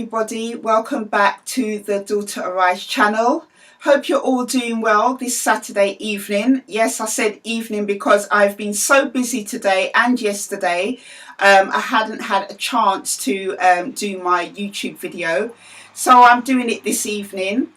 everybody, welcome back to the Daughter Arise channel. Hope you're all doing well this Saturday evening. Yes, I said evening because I've been so busy today and yesterday. I hadn't had a chance to do my YouTube video, so I'm doing it this evening.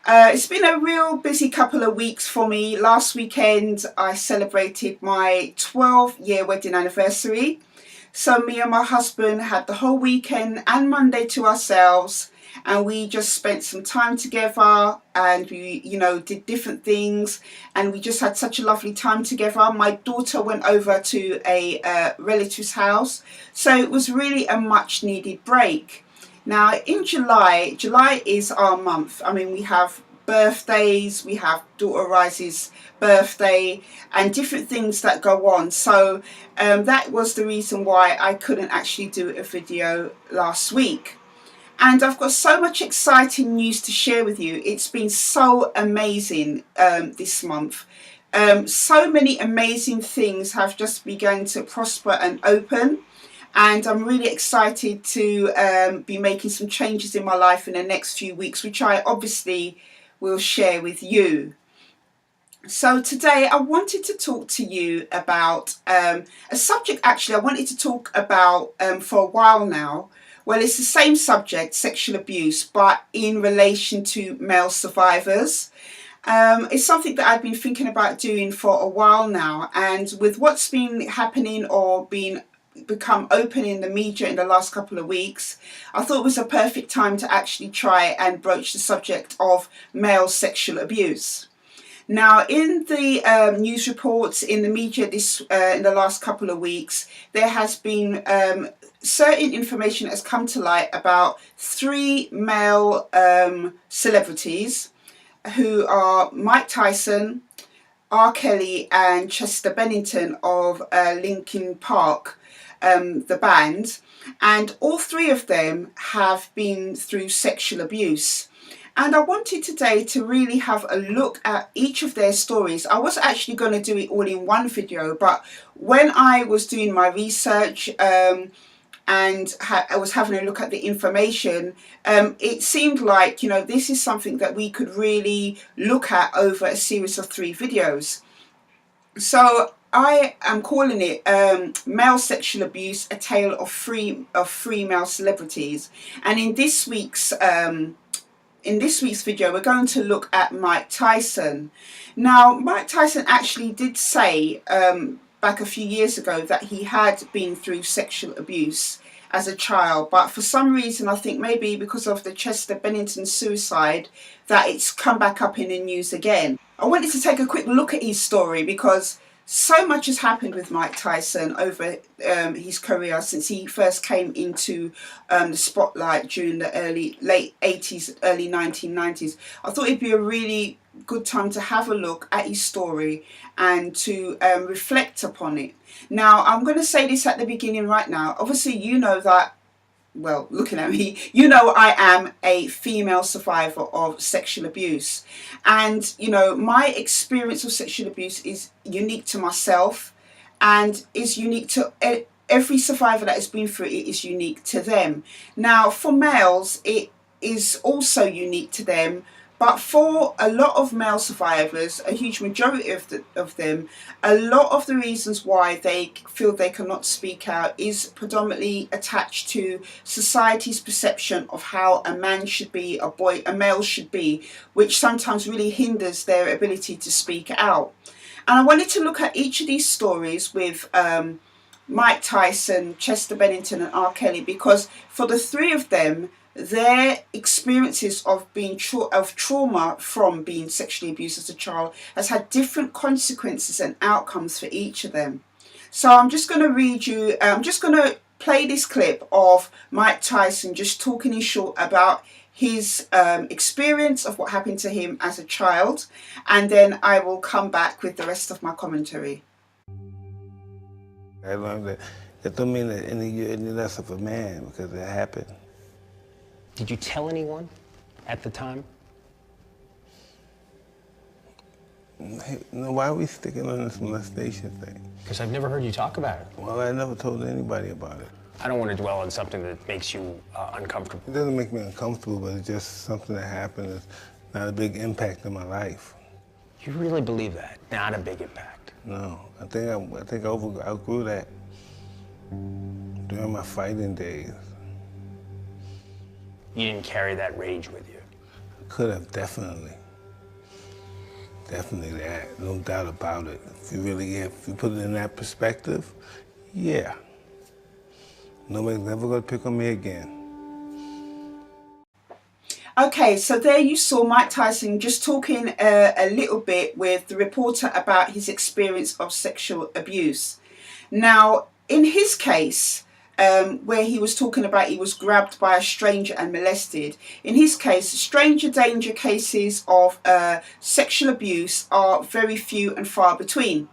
It's been a real busy couple of weeks for me. Last weekend I celebrated my 12-year wedding anniversary. So me and my husband had the whole weekend and Monday to ourselves, and we just spent some time together, and we, did different things, and we just had such a lovely time together. My daughter went over to a relative's house, so it was really a much needed break. Now in July is our month. I mean, we have birthdays, we have Daughter Rise's birthday and different things that go on, so that was the reason why I couldn't actually do a video last week. And I've got so much exciting news to share with you. It's been so amazing this month. So many amazing things have just begun to prosper and open, and I'm really excited to be making some changes in my life in the next few weeks, which I obviously will share with you. So today I wanted to talk to you about a subject actually I wanted to talk about for a while now. Well, it's the same subject, sexual abuse, but in relation to male survivors. It's something that I've been thinking about doing for a while now, and with what's been happening or become open in the media in the last couple of weeks, I thought it was a perfect time to actually try and broach the subject of male sexual abuse. Now, in the news reports in the media in the last couple of weeks, there has been certain information that has come to light about 3 male celebrities who are Mike Tyson, R. Kelly and Chester Bennington of Linkin Park, the band, and all 3 of them have been through sexual abuse. And I wanted today to really have a look at each of their stories. I was actually going to do it all in one video, but when I was doing my research and I was having a look at the information, it seemed like, this is something that we could really look at over a series of 3 videos. So I am calling it Male Sexual Abuse, a tale of three male celebrities. And in this week's video, we're going to look at Mike Tyson. Now, Mike Tyson actually did say back a few years ago that he had been through sexual abuse as a child, but for some reason, I think maybe because of the Chester Bennington suicide, that it's come back up in the news again. I wanted to take a quick look at his story because so much has happened with Mike Tyson over his career since he first came into the spotlight during the late 80s, early 1990s. I thought it'd be a really good time to have a look at his story and to reflect upon it. Now, I'm going to say this at the beginning right now. Obviously, you know that, well, looking at me, I am a female survivor of sexual abuse. And, my experience of sexual abuse is unique to myself and is unique to every survivor that has been through it. Is unique to them. Now, for males, it is also unique to them. But for a lot of male survivors, a huge majority of them, a lot of the reasons why they feel they cannot speak out is predominantly attached to society's perception of how a man should be, a male should be, which sometimes really hinders their ability to speak out. And I wanted to look at each of these stories with Mike Tyson, Chester Bennington and R. Kelly, because for the 3 of them, their experiences of trauma from being sexually abused as a child has had different consequences and outcomes for each of them. So I'm just going to play this clip of Mike Tyson just talking in short about his experience of what happened to him as a child, and then I will come back with the rest of my commentary. I learned that it don't mean that any less of a man because it happened. Did you tell anyone at the time? Hey, why are we sticking on this molestation thing? Because I've never heard you talk about it. Well, I never told anybody about it. I don't want to dwell on something that makes you uncomfortable. It doesn't make me uncomfortable, but it's just something that happened. It's not a big impact in my life. You really believe that? Not a big impact. No, I think I outgrew that during my fighting days. You didn't carry that rage with you. Could have, definitely. Definitely that, no doubt about it. If you put it in that perspective, yeah. Nobody's never gonna pick on me again. Okay, so there you saw Mike Tyson just talking a little bit with the reporter about his experience of sexual abuse. Now, in his case, where he was talking about he was grabbed by a stranger and molested, in his case, stranger danger cases of sexual abuse are very few and far between.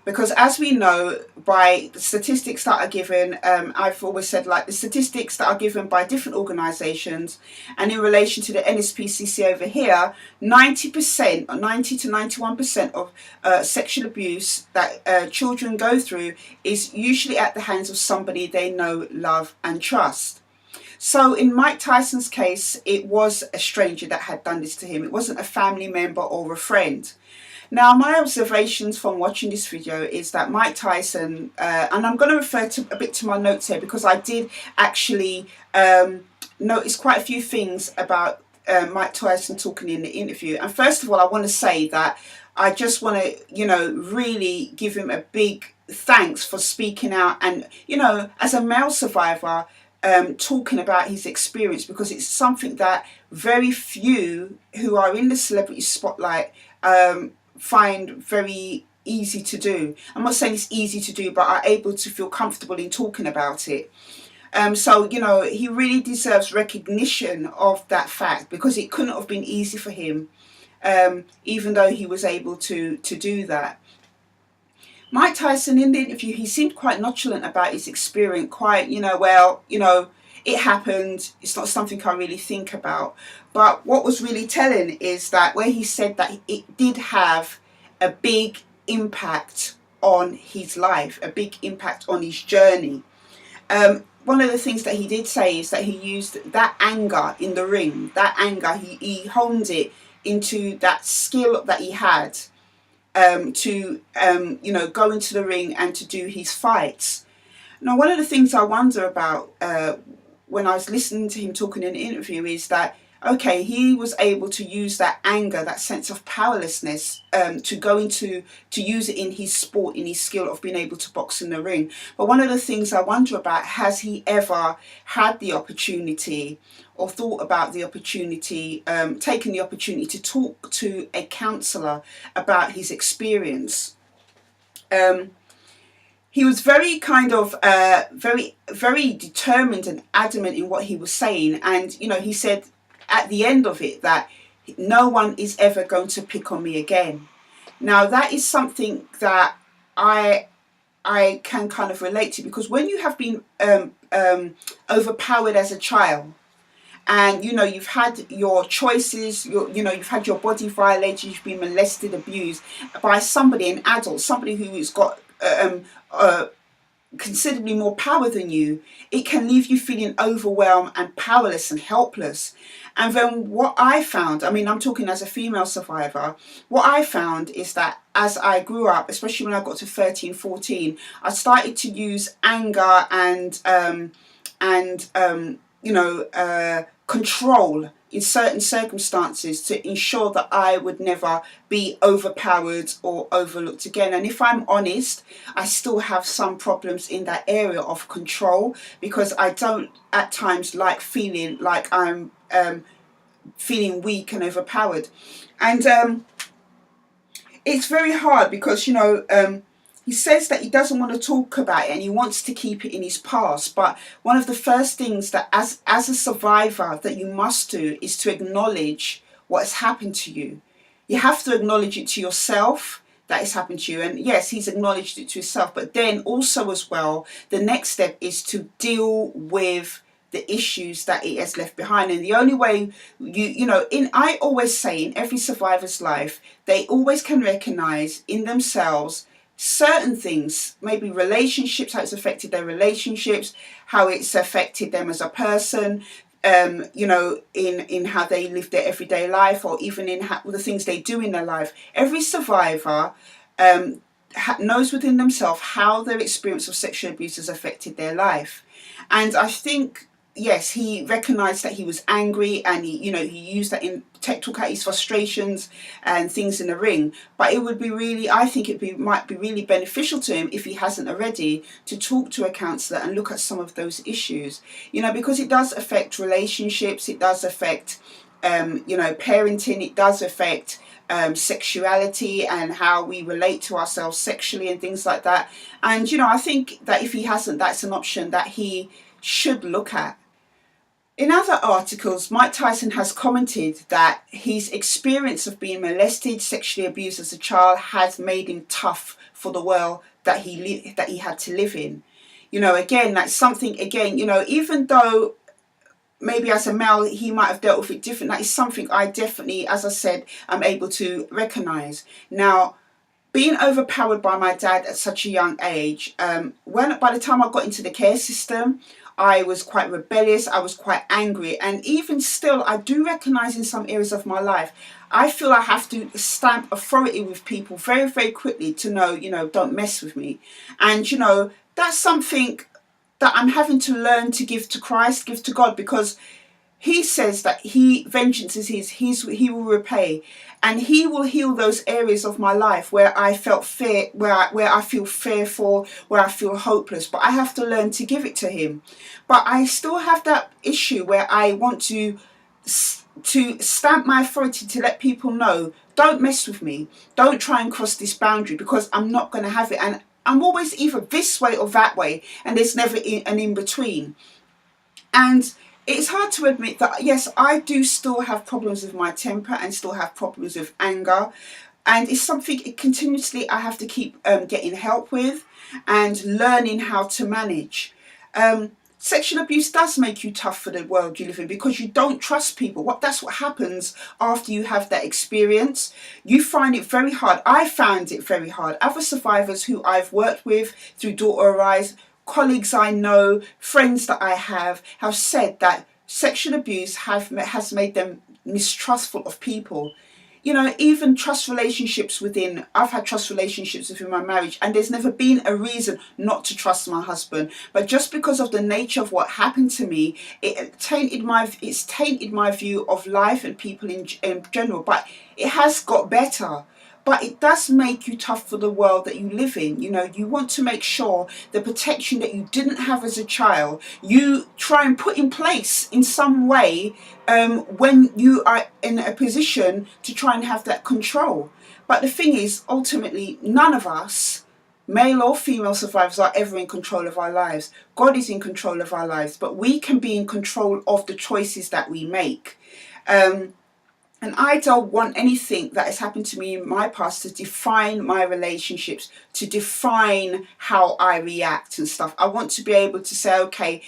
Because as we know by the statistics that are given, I've always said, like, the statistics that are given by different organisations, and in relation to the NSPCC over here, 90% or 90 to 91% of sexual abuse that children go through is usually at the hands of somebody they know, love and trust. So in Mike Tyson's case, it was a stranger that had done this to him. It wasn't a family member or a friend. Now, my observations from watching this video is that Mike Tyson, and I'm going to refer to a bit to my notes here because I did actually notice quite a few things about Mike Tyson talking in the interview. And first of all, I want to say that I just want to, really give him a big thanks for speaking out and, as a male survivor, talking about his experience, because it's something that very few who are in the celebrity spotlight find very easy to do. I'm not saying it's easy to do, but are able to feel comfortable in talking about it. So, he really deserves recognition of that fact, because it couldn't have been easy for him, even though he was able to do that. Mike Tyson, in the interview, he seemed quite nonchalant about his experience, quite, it happened, it's not something I really think about. But what was really telling is that where he said that it did have a big impact on his life, a big impact on his journey. One of the things that he did say is that he used that anger in the ring, that anger, he honed it into that skill that he had to go into the ring and to do his fights. Now, one of the things I wonder about when I was listening to him talking in the interview is that, okay, he was able to use that anger, that sense of powerlessness, to use it in his sport, in his skill of being able to box in the ring. But one of the things I wonder about, has he ever had the opportunity or thought about the opportunity, taken the opportunity to talk to a counsellor about his experience? He was very very determined and adamant in what he was saying. And, he said at the end of it that no one is ever going to pick on me again. Now, that is something that I can kind of relate to, because when you have been overpowered as a child, and you've had your choices, you've had your body violated, you've been molested, abused by somebody, an adult, somebody who has got considerably more power than you, it can leave you feeling overwhelmed and powerless and helpless. And then what I found, I'm talking as a female survivor, what I found is that as I grew up, especially when I got to 13, 14, I started to use anger and control in certain circumstances to ensure that I would never be overpowered or overlooked again. And if I'm honest, I still have some problems in that area of control, because I don't at times like feeling like I'm feeling weak and overpowered. And it's very hard because, he says that he doesn't want to talk about it and he wants to keep it in his past. But one of the first things that as a survivor that you must do is to acknowledge what has happened to you. You have to acknowledge it to yourself that it's happened to you. And yes, he's acknowledged it to himself. But then also as well, the next step is to deal with the issues that it has left behind. And the only way I always say in every survivor's life, they always can recognize in themselves certain things, maybe relationships, how it's affected their relationships, how it's affected them as a person, in how they live their everyday life, or even in the things they do in their life. Every survivor knows within themselves how their experience of sexual abuse has affected their life. And I think, yes, he recognised that he was angry, and he used that in talk out his frustrations and things in the ring. But it would be really, I think might be really beneficial to him, if he hasn't already, to talk to a counsellor and look at some of those issues. Because it does affect relationships, it does affect parenting, it does affect sexuality and how we relate to ourselves sexually and things like that. And I think that if he hasn't, that's an option that he should look at. In other articles, Mike Tyson has commented that his experience of being molested, sexually abused as a child, has made him tough for the world that he had to live in. Again, that's something, even though maybe as a male he might have dealt with it different, that is something I definitely, as I said, am able to recognise. Now, being overpowered by my dad at such a young age, by the time I got into the care system, I was quite rebellious, I was quite angry, and even still, I do recognise in some areas of my life, I feel I have to stamp authority with people very, very quickly to know, don't mess with me. And, that's something that I'm having to learn to give to Christ, give to God, because he says that vengeance is his, he will repay, and he will heal those areas of my life where I felt fear, where I feel fearful, where I feel hopeless. But I have to learn to give it to him. But I still have that issue where I want to stamp my authority to let people know, don't mess with me, don't try and cross this boundary, because I'm not going to have it. And I'm always either this way or that way, and there's never an in-between. And it's hard to admit that, yes, I do still have problems with my temper and still have problems with anger. And it's something continuously I have to keep getting help with and learning how to manage. Sexual abuse does make you tough for the world you live in, because you don't trust people. That's what happens after you have that experience. You find it very hard. I found it very hard. Other survivors who I've worked with through Daughter Arise, colleagues I know, friends that I have said that sexual abuse has made them mistrustful of people. Even trust relationships I've had trust relationships within my marriage, and there's never been a reason not to trust my husband. But just because of the nature of what happened to me, it's tainted my view of life and people in general. But it has got better. But it does make you tough for the world that you live in. You want to make sure the protection that you didn't have as a child, you try and put in place in some way when you are in a position to try and have that control. But the thing is, ultimately, none of us, male or female survivors, are ever in control of our lives. God is in control of our lives, but we can be in control of the choices that we make. And I don't want anything that has happened to me in my past to define my relationships, to define how I react and stuff. I want to be able to say, okay,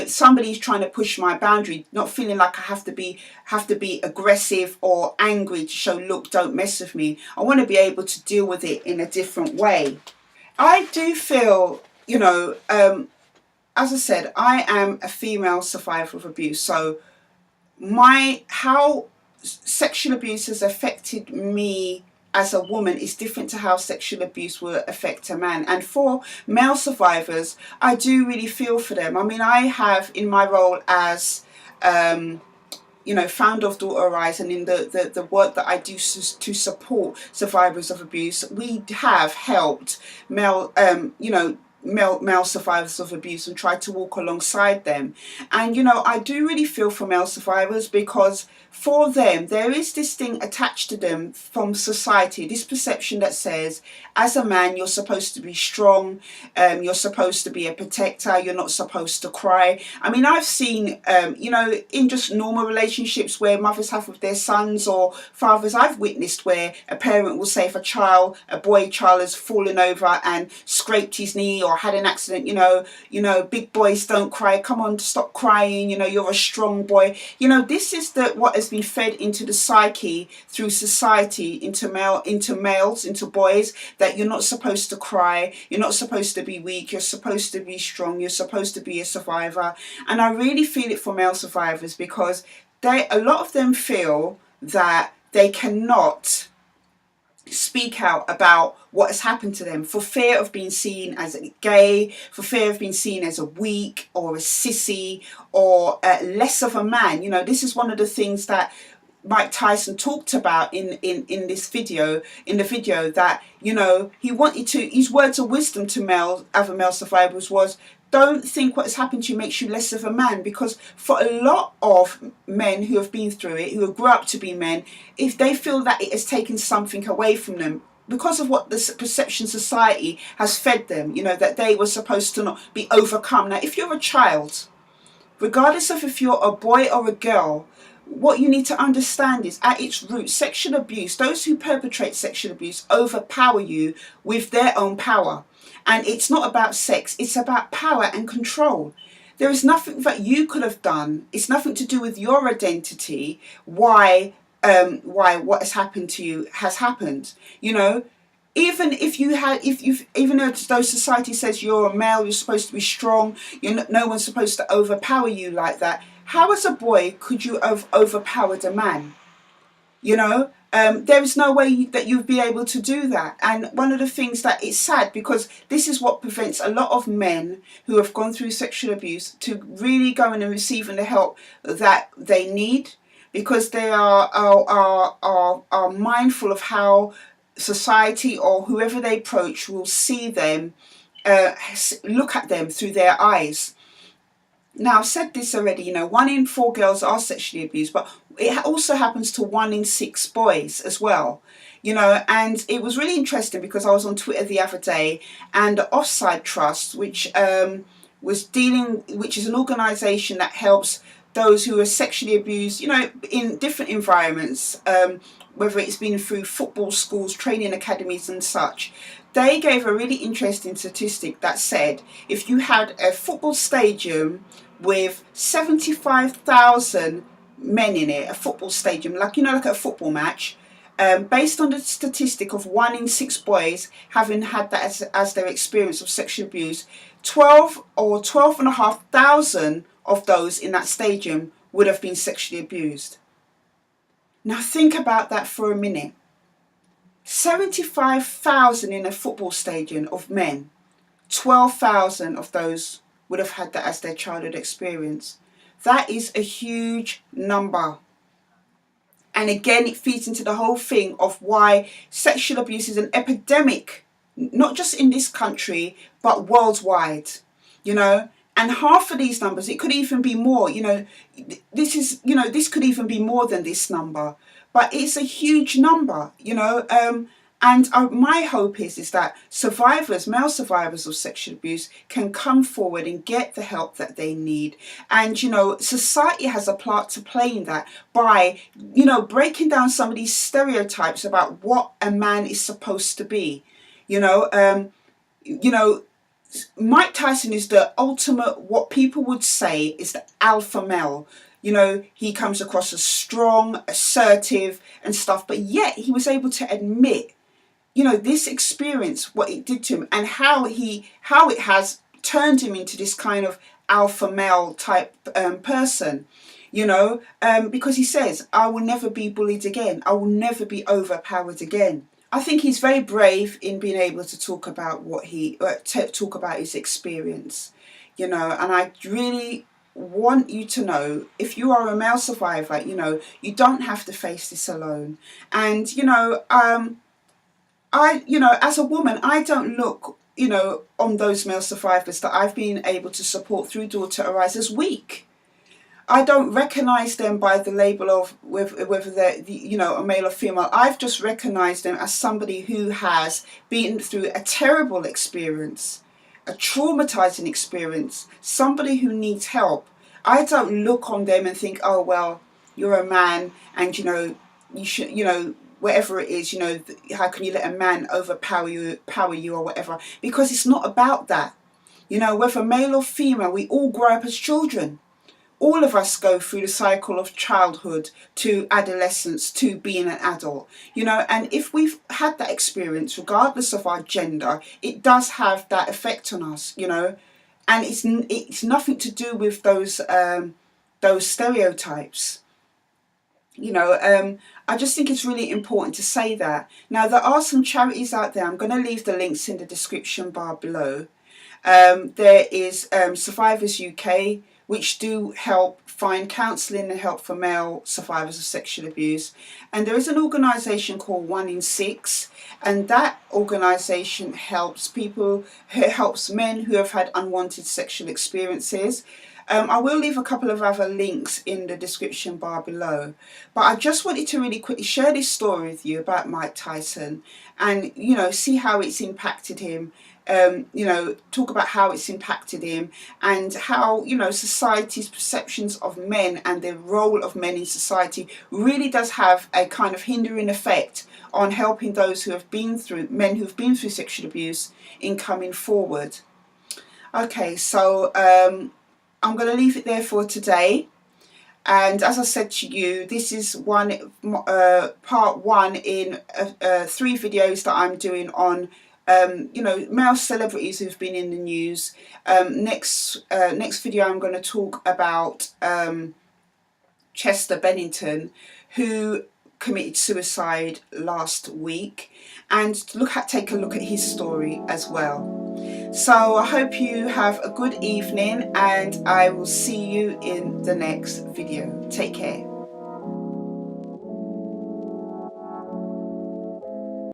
somebody's trying to push my boundary, not feeling like I have to be aggressive or angry to show, look, don't mess with me. I want to be able to deal with it in a different way. I do feel, as I said, I am a female survivor of abuse. So how sexual abuse has affected me as a woman is different to how sexual abuse will affect a man. And for male survivors, I do really feel for them. I mean, I have, in my role as founder of Daughter Arise, and in the work that I do to support survivors of abuse, we have helped male survivors of abuse and tried to walk alongside them. And I do really feel for male survivors, because for them there is this thing attached to them from society, this perception that says, as a man you're supposed to be strong, you're supposed to be a protector, you're not supposed to cry. I mean, I've seen in just normal relationships where mothers have with their sons, or fathers, I've witnessed where a parent will say, if a boy child has fallen over and scraped his knee or or had an accident, big boys don't cry, come on, stop crying, you're a strong boy. This is what has been fed into the psyche through society, into males, into boys, that you're not supposed to cry, you're not supposed to be weak, you're supposed to be strong, you're supposed to be a survivor. And I really feel it for male survivors, because a lot of them feel that they cannot speak out about what has happened to them for fear of being seen as gay, for fear of being seen as a weak or a sissy or less of a man. This is one of the things that Mike Tyson talked about in the video, that he wanted to, his words of wisdom to other male survivors was, don't think what has happened to you makes you less of a man, because for a lot of men who have been through it, who have grew up to be men, if they feel that it has taken something away from them because of what the perception society has fed them, that they were supposed to not be overcome. Now, if you're a child, regardless of if you're a boy or a girl, what you need to understand is, at its root, sexual abuse, those who perpetrate sexual abuse overpower you with their own power. And it's not about sex, it's about power and control. There is nothing that you could have done. It's nothing to do with your identity, why what has happened to you has happened. Even even though society says you're a male, you're supposed to be strong, no one's supposed to overpower you like that. How as a boy could you have overpowered a man? There is no way that you'd be able to do that. And one of the things that it's sad, because this is what prevents a lot of men who have gone through sexual abuse to really going and receiving the help that they need, because they are mindful of how society or whoever they approach will see them, look at them through their eyes. Now, I've said this already, 1 in 4 girls are sexually abused, but it also happens to 1 in 6 boys as well. And it was really interesting because I was on Twitter the other day, and the Offside Trust, which is an organisation that helps those who are sexually abused, in different environments, whether it's been through football schools, training academies and such. They gave a really interesting statistic that said, if you had a football stadium with 75,000 men in it, a football stadium, like a football match, based on the statistic of 1 in 6 boys having had that as their experience of sexual abuse, 12 or 12,500 of those in that stadium would have been sexually abused. Now think about that for a minute. 75,000 in a football stadium of men, 12,000 of those would have had that as their childhood experience. That is a huge number. And again, it feeds into the whole thing of why sexual abuse is an epidemic, not just in this country, but worldwide, And half of these numbers, it could even be more, this could even be more than this number. But it's a huge number, and my hope is that male survivors of sexual abuse can come forward and get the help that they need. And, society has a part to play in that by, breaking down some of these stereotypes about what a man is supposed to be. Mike Tyson is the ultimate, what people would say is the alpha male. He comes across as strong, assertive and stuff, but yet he was able to admit, this experience, what it did to him, and how it has turned him into this kind of alpha male type person, because he says, I will never be bullied again. I will never be overpowered again. I think he's very brave in being able to talk about talk about his experience, and I really want you to know, if you are a male survivor, you don't have to face this alone. And as a woman, I don't look, on those male survivors that I've been able to support through Daughter Arise as weak. I don't recognise them by the label of whether they're a male or female. I've just recognised them as somebody who has been through a terrible experience, a traumatising experience, somebody who needs help. I don't look on them and think, oh well, you're a man and you should, whatever it is, how can you let a man overpower you or whatever? Because it's not about that. You know, whether male or female, we all grow up as children. All of us go through the cycle of childhood to adolescence to being an adult, you know, and if we've had that experience, regardless of our gender, it does have that effect on us, you know, and it's nothing to do with those stereotypes. You know, I just think it's really important to say that. Now, there are some charities out there. I'm going to leave the links in the description bar below. There is Survivors UK, which do help find counselling and help for male survivors of sexual abuse. And there is an organisation called 1 in 6, and that organisation helps people, helps men who have had unwanted sexual experiences. I will leave a couple of other links in the description bar below, but I just wanted to really quickly share this story with you about Mike Tyson and, you know, see how it's impacted him. You know, talk about how it's impacted him and how, you know, society's perceptions of men and the role of men in society really does have a kind of hindering effect on helping those who have been through, men who've been through sexual abuse in coming forward. Okay, so I'm going to leave it there for today. And as I said to you, this is part one in 3 videos that I'm doing on you know, male celebrities who've been in the news. Next video I'm going to talk about Chester Bennington, who committed suicide last week, and take a look at his story as well. So I hope you have a good evening, and I will see you in the next video. Take care.